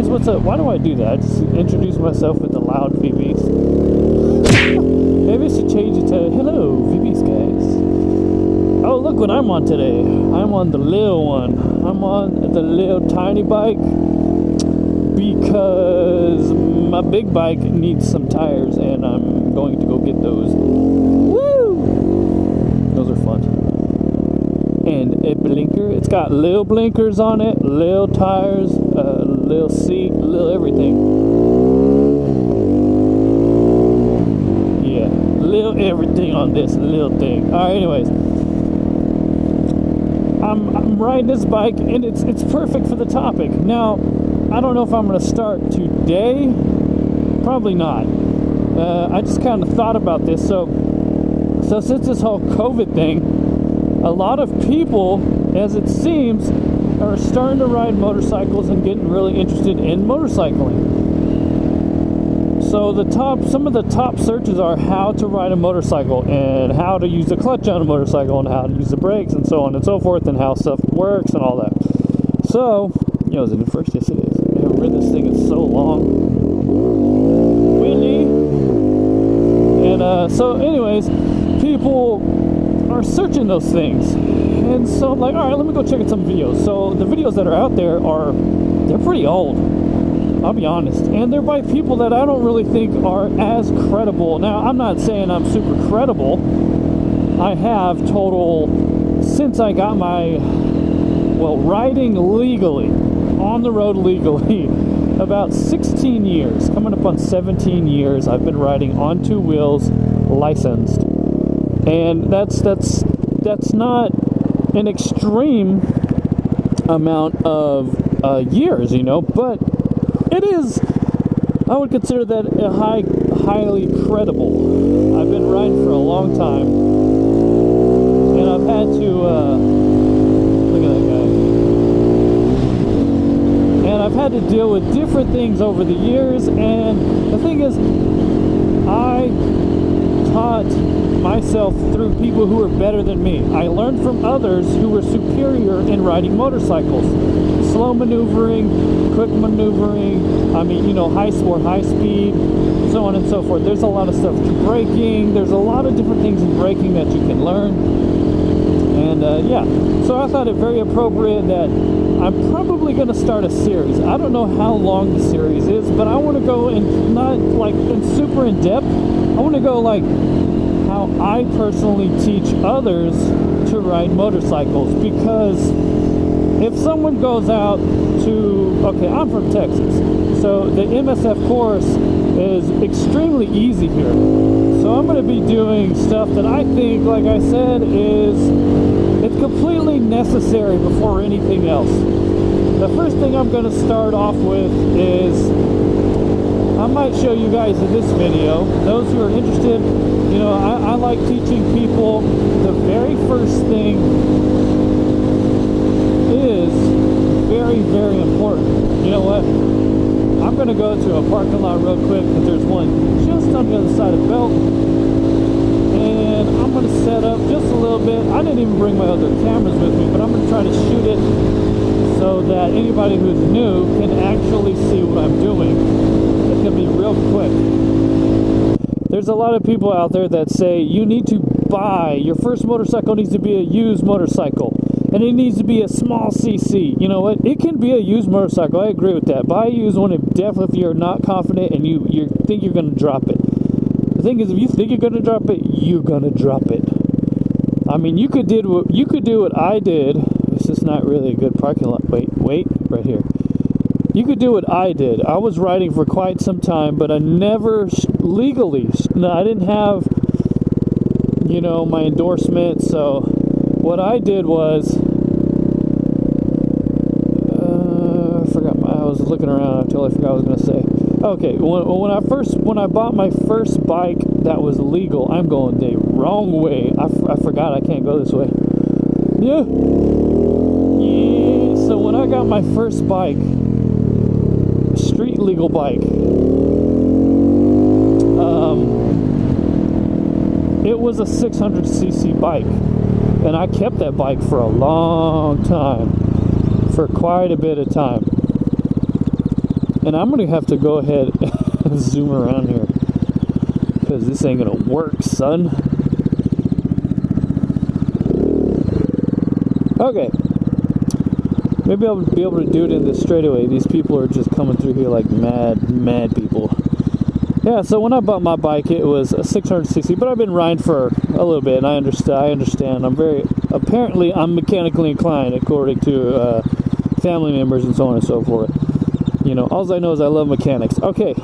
guys, what's up? Why do I do that? I just introduce myself with the loud Vbeast. Maybe I should change it to hello, Vbeast guys. Oh, look what I'm on today. I'm on the little one. I'm on the little tiny bike because my big bike needs some tires and I'm going to go get those. Woo! Those are fun. And a blinker. It's got little blinkers on it, little tires, little seat, little everything. Yeah, little everything on this little thing. Alright, anyways. I'm riding this bike and it's perfect for the topic. Now, I don't know if I'm going to start today. Probably not. I just kind of thought about this. So since this whole COVID thing, a lot of people, as it seems, are starting to ride motorcycles and getting really interested in motorcycling. So some of the top searches are how to ride a motorcycle and how to use the clutch on a motorcycle and how to use the brakes and so on and so forth and how stuff works and all that. So, is it in first? Yes, it is. I haven't ridden this thing in so long. Willie. And so anyways, people are searching those things. And so I'm like, all right, let me go check out some videos. So the videos that are out there they're pretty old. I'll be honest. And they're by people that I don't really think are as credible. Now, I'm not saying I'm super credible. I have total, since I got my, riding legally, on the road legally, about 16 years. Coming up on 17 years, I've been riding on two wheels, licensed. And that's not an extreme amount of years, but it is, I would consider that a highly credible. I've been riding for a long time, and I've had to, look at that guy, and I've had to deal with different things over the years, and the thing is, I taught myself through people who were better than me. I learned from others who were superior in riding motorcycles. Slow maneuvering, quick maneuvering, high speed, so on and so forth. There's a lot of stuff. Braking, there's a lot of different things in braking that you can learn. And so I thought it very appropriate that I'm probably going to start a series. I don't know how long the series is, but I want to go in, not like in super in depth. I want to go like how I personally teach others to ride motorcycles, because if someone goes out to, I'm from Texas, so the MSF course is extremely easy here. So I'm going to be doing stuff that I think, like I said, it's completely necessary before anything else. The first thing I'm going to start off with is, I might show you guys in this video, those who are interested, I like teaching people. The very first thing is very, very important. You know what? I'm going to go to a parking lot real quick, because there's one just on the other side of the belt. And I'm going to set up just a little bit. I didn't even bring my other cameras with me, but I'm going to try to shoot it so that anybody who's new can actually see what I'm doing. It's going to be real quick. There's a lot of people out there that say you need to buy, your first motorcycle needs to be a used motorcycle. And it needs to be a small CC. You know what? It can be a used motorcycle. I agree with that. Buy a used one if you're not confident and you think you're going to drop it. The thing is, if you think you're going to drop it, you're going to drop it. I mean, you could do what I did. This is not really a good parking lot. Wait, right here. You could do what I did. I was riding for quite some time, but I never legally, I didn't have, my endorsement. So what I did was, I forgot, I was looking around until I forgot what I was going to say. Okay, when I bought my first bike that was legal, I'm going the wrong way. I forgot I can't go this way. Yeah. So when I got my first bike, street legal bike, it was a 600cc bike, and I kept that bike for a long time, for quite a bit of time. And I'm gonna have to go ahead and zoom around here, because this ain't gonna work, son. Okay, maybe I'll be able to do it in this straightaway. These people are just coming through here like mad people. Yeah, so when I bought my bike, it was a 600cc, but I've been riding for a little bit, and I understand. Apparently I'm mechanically inclined, according to family members and so on and so forth. You know, all I know is I love mechanics. Okay,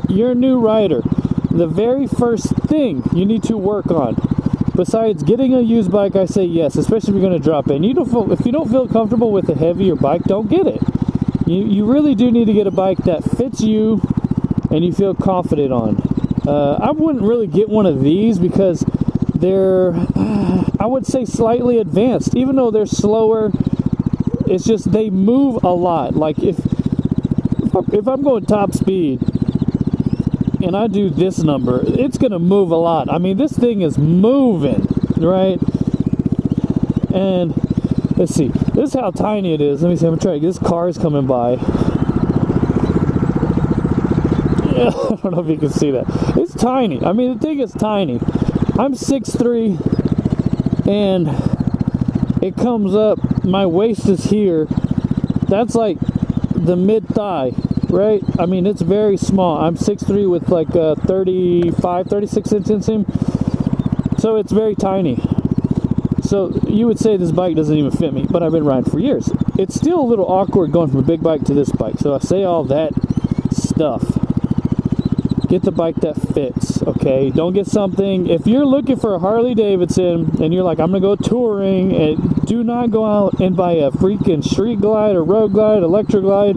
you're a new rider. The very first thing you need to work on, besides getting a used bike, I say yes, especially if you're going to drop in. If you don't feel comfortable with a heavier bike, don't get it. You really do need to get a bike that fits you and you feel confident on. I wouldn't really get one of these because they're, I would say, slightly advanced. Even though they're slower, it's just they move a lot. Like if I'm going top speed and I do this number, it's going to move a lot. I mean, this thing is moving, right? And let's see, this is how tiny it is. Let me see, I'm gonna try. This car is coming by. Yeah, I don't know if you can see that. It's tiny. I mean, the thing is tiny. I'm 6'3", and it comes up, my waist is here. That's like the mid-thigh, right? I mean, it's very small. I'm 6'3" with like 36 inches in. So it's very tiny. So you would say this bike doesn't even fit me, but I've been riding for years. It's still a little awkward going from a big bike to this bike. So I say all that stuff. Get the bike that fits, okay? Don't get something, if you're looking for a Harley Davidson and you're like, I'm gonna go touring, and do not go out and buy a freaking Street Glide or Road Glide, Electro Glide,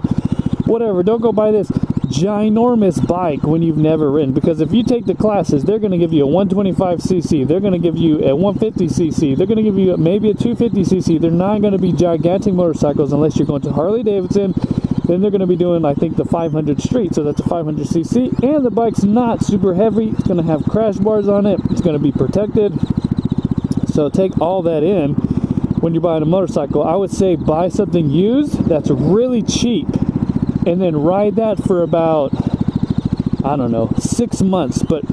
whatever. Don't go buy this ginormous bike when you've never ridden, because if you take the classes, they're going to give you a 125cc, they're going to give you a 150cc, they're going to give you maybe a 250cc. They're not going to be gigantic motorcycles unless you're going to Harley Davidson. Then they're going to be doing, I think, the 500 street, so that's a 500cc, and the bike's not super heavy. It's going to have crash bars on it, it's going to be protected. So take all that in when you're buying a motorcycle. I would say buy something used that's really cheap, and then ride that for about, I don't know, 6 months, but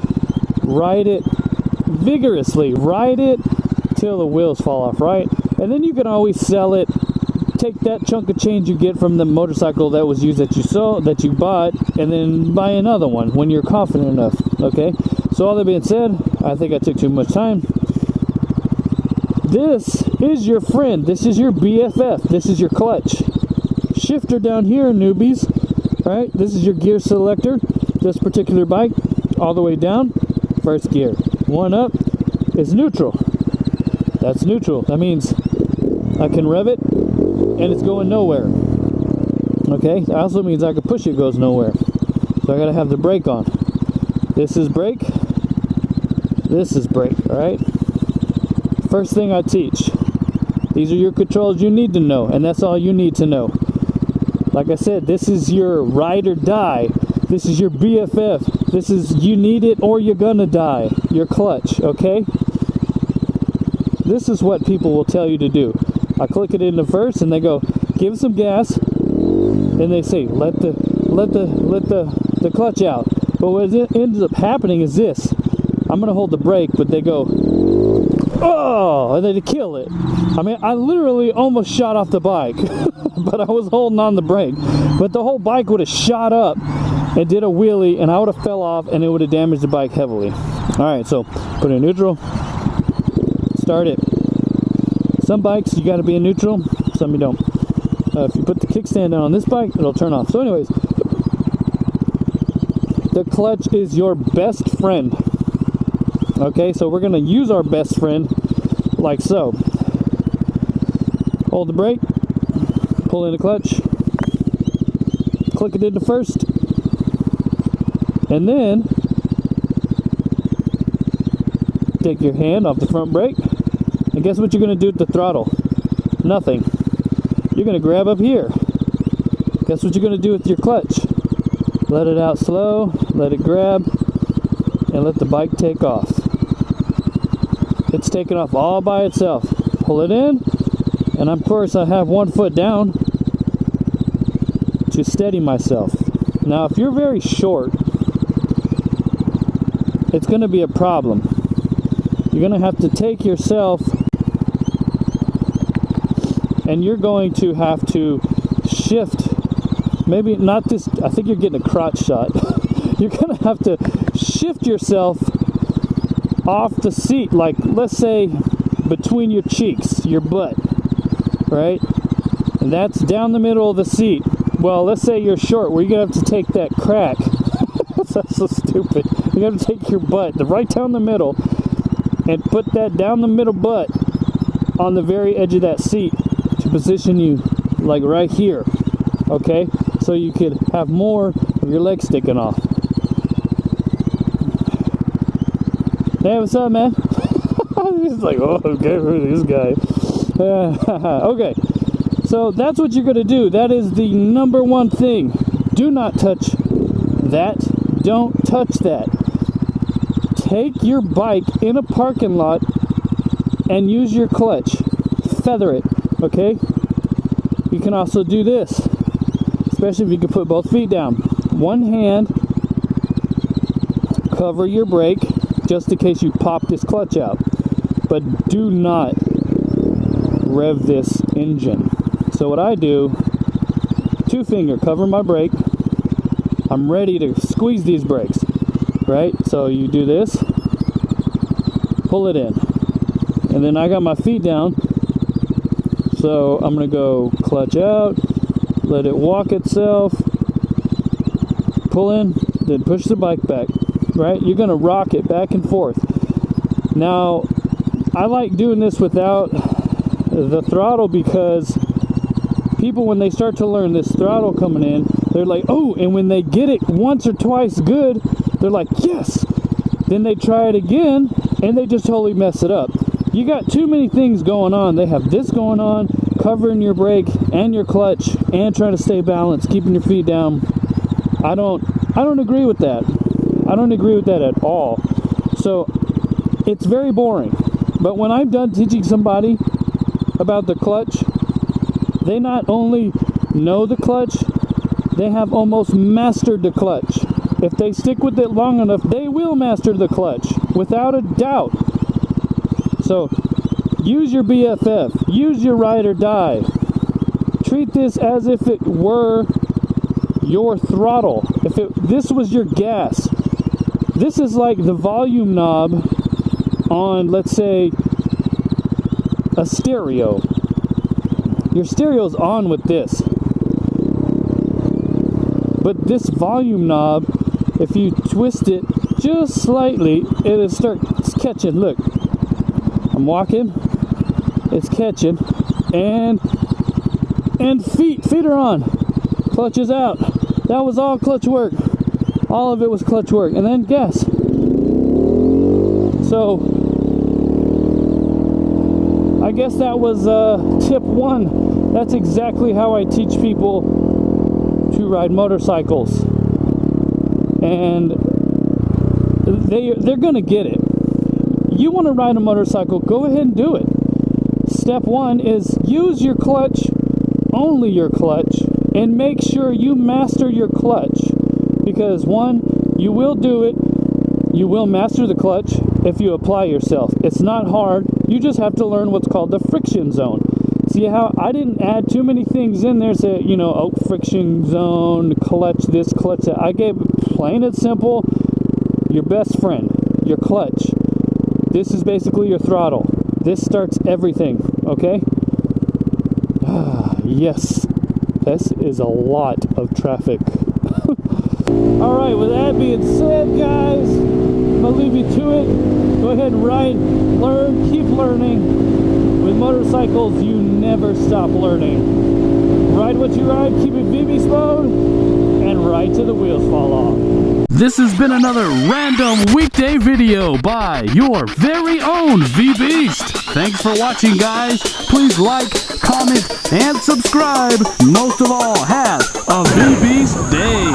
ride it vigorously. Ride it till the wheels fall off, right? And then you can always sell it. Take that chunk of change you get from the motorcycle that was used, that you bought, and then buy another one when you're confident enough, okay? So all that being said, I think I took too much time. This is your friend. This is your BFF. This is your clutch. Shifter down here, newbies, right? This is your gear selector. This particular bike, all the way down, first gear. One up is neutral. That's neutral. That means I can rev it and it's going nowhere. Okay, that also means I can push it, goes nowhere. So I gotta have the brake on. This is brake. This is brake, all right? First thing I teach. These are your controls you need to know, and that's all you need to know. Like I said, this is your ride or die. This is your BFF. This is, you need it or you're gonna die. Your clutch, okay? This is what people will tell you to do. I click it into first and they go, give some gas. And they say, let the clutch out. But what ends up happening is this. I'm gonna hold the brake, but they go, oh, and they kill it. I mean, I literally almost shot off the bike, but I was holding on the brake. But the whole bike would have shot up and did a wheelie, and I would have fell off, and it would have damaged the bike heavily. All right, so put it in neutral, start it. Some bikes you got to be in neutral, some you don't. If you put the kickstand down on this bike, it'll turn off. So anyways, the clutch is your best friend. Okay, so we're gonna use our best friend like so. Hold the brake, pull in the clutch, click it into first, and then take your hand off the front brake, and guess what you're gonna do with the throttle? Nothing. You're gonna grab up here. Guess what you're gonna do with your clutch? Let it out slow, let it grab, and let the bike take off. It's taken off all by itself. Pull it in, and of course I have 1 foot down. to steady myself. Now, if you're very short, it's going to be a problem. You're going to have to take yourself, and you're going to have to shift. Maybe not this, I think you're getting a crotch shot. You're going to have to shift yourself off the seat, like let's say between your cheeks, your butt, right? And that's down the middle of the seat. Well, let's say you're short, where you're going to have to take that crack. That's so stupid. You're going to take your butt right down the middle and put that down the middle butt on the very edge of that seat to position you like right here, okay? So you could have more of your legs sticking off. Hey, what's up, man? He's like, oh, okay, who's this guy? Okay, so that's what you're going to do. That is the number one thing. Do not touch that. Don't touch that. Take your bike in a parking lot and use your clutch. Feather it, okay? You can also do this, especially if you can put both feet down. One hand, cover your brake, just in case you pop this clutch out. But do not rev this engine. So what I do, two finger, cover my brake. I'm ready to squeeze these brakes, right? So you do this, pull it in. And then I got my feet down. So I'm gonna go clutch out, let it walk itself, pull in, then push the bike back, right? You're gonna rock it back and forth. Now, I like doing this without the throttle because people, when they start to learn this throttle coming in, they're like, oh, and when they get it once or twice good, they're like, yes. Then they try it again and they just totally mess it up. You got too many things going on. They have this going on, covering your brake and your clutch and trying to stay balanced, keeping your feet down. I don't agree with that. I don't agree with that at all. So it's very boring. But when I'm done teaching somebody about the clutch, they not only know the clutch, they have almost mastered the clutch. If they stick with it long enough, they will master the clutch, without a doubt. So, use your BFF. Use your ride or die. Treat this as if it were your throttle. This was your gas. This is like the volume knob on, let's say, a stereo. Your stereo's on with this. But this volume knob, if you twist it just slightly, it'll start catching. Look, I'm walking, it's catching, and feet are on. Clutch is out. That was all clutch work. All of it was clutch work. And then gas. So, I guess that was tip one. That's exactly how I teach people to ride motorcycles, and they're gonna get it. You want to ride a motorcycle, go ahead and do it. Step one is use your clutch, only your clutch, and make sure you master your clutch, because one, you will do it, you will master the clutch if you apply yourself. It's not hard. You just have to learn what's called the friction zone. See how I didn't add too many things in there, so, you know, oh, friction zone, clutch this, clutch that. I gave plain and simple, your best friend, your clutch. This is basically your throttle. This starts everything, okay? Yes, this is a lot of traffic. Alright, with that being said, guys, I'm going to leave you to it. Go ahead and ride, learn, keep learning. With motorcycles, you never stop learning. Ride what you ride, keep it Vbeast mode, and ride till the wheels fall off. This has been another random weekday video by your very own Vbeast. Thanks for watching, guys. Please like, comment, and subscribe. Most of all, have a Vbeast day.